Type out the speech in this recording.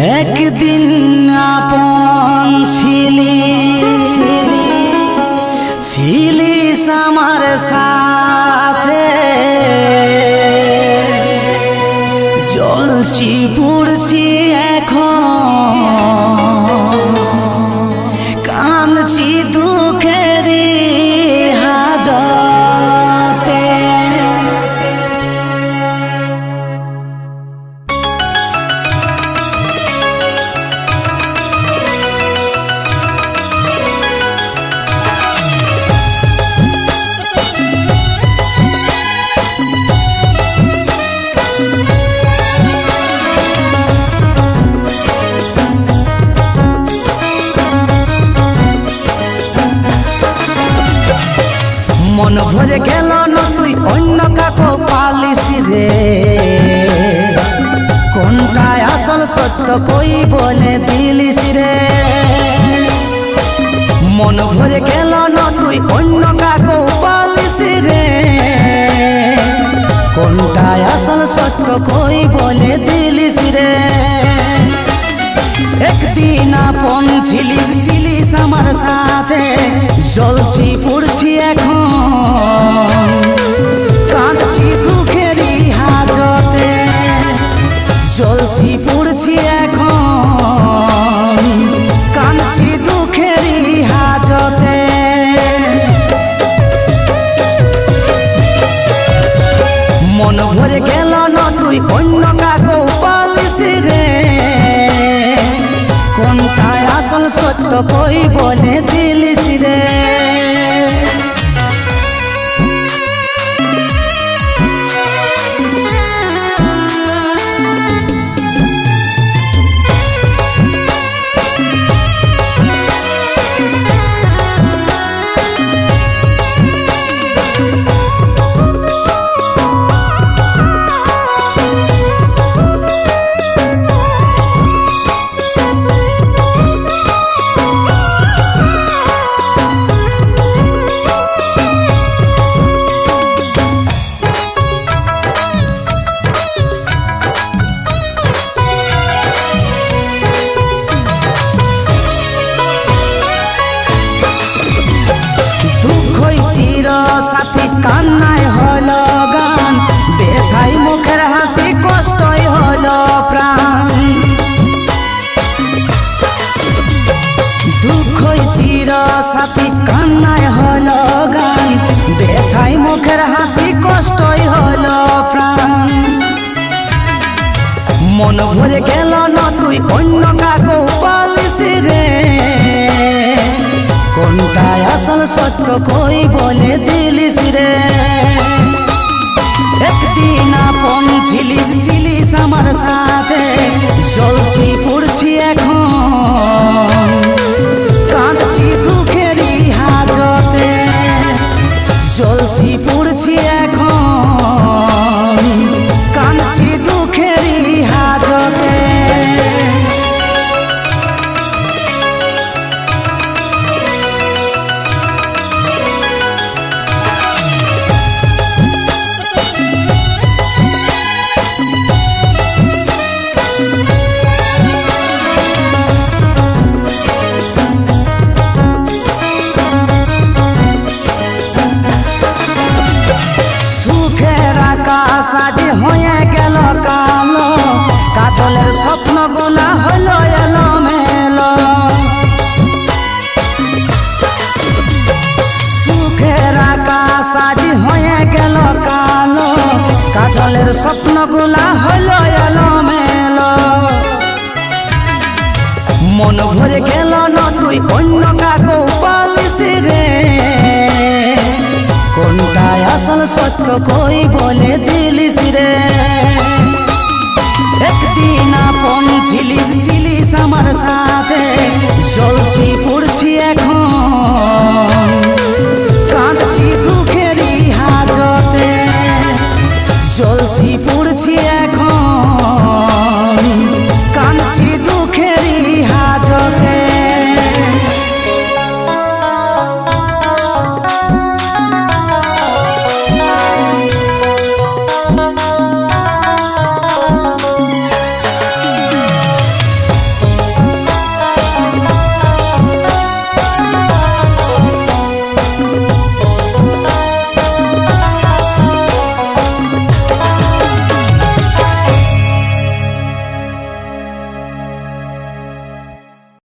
একদিন আপন ছিলিস আমার সাথে, জ্বলছি পুড়ছি এখন, কাঁদছি দুঃখেরই হাজতে। মন ভরে গেল না তুই অন্য কাকো পালিস রে, কোনটায় আসল সত্য কই বলে দিলিস রে। মন ভরে গেল না তুই অন্য কাকো পালিস রে, কোনটায় আসল সত্য কই বলে দিলিস রে। একদিন আপন ছিলিস আমার সাথে, জ্বলছি পুড়ছি এখন, কাঁদছি দুঃখেরই হাজতে। জ্বলছি পুড়ছি এখন, কাঁদছি দুঃখেরই হাজতে। মন ভরে গেল না তুই অন্য কাকো পালিস রে, কোনটায় আসল সত্য কই বলে দিলিস রে। সাথী কান্নায় হলো গান, ব্যথায় মুখের হাসি কষ্টই হলো প্রাণ। দুঃখই চির সাথী কান্নায় হলো গান, ব্যথায় মুখের হাসি কষ্টই হলো প্রাণ। মন ভরে গেল না তুই অন্য কাকো পালিস রে, কোনটায় আসল সত্য কই বলে দিলিস রে। একদিন আপন ছিলিস আমার সাথে, জ্বলছি পুড়ছি এখন, কাঁদছি দুঃখেরই হাজতে। জ্বলছি পুড়ছি এখন, কাঁদছি দুঃখেরই হাজতে। সাজি হয়ে গেল কালো, কাজলের স্বপ্ন গুলা হলো এলো মেলো। সুখের আকাশ সাজি হয়ে গেল কালো, কাজলের স্বপ্ন গুলা হলো এলো মেলো। মন ভরে গেল না তুই অন্য কাকো পালিস রে, কোনটায় আসল সত্য কই বলে দিলিস রে। একদিন আপন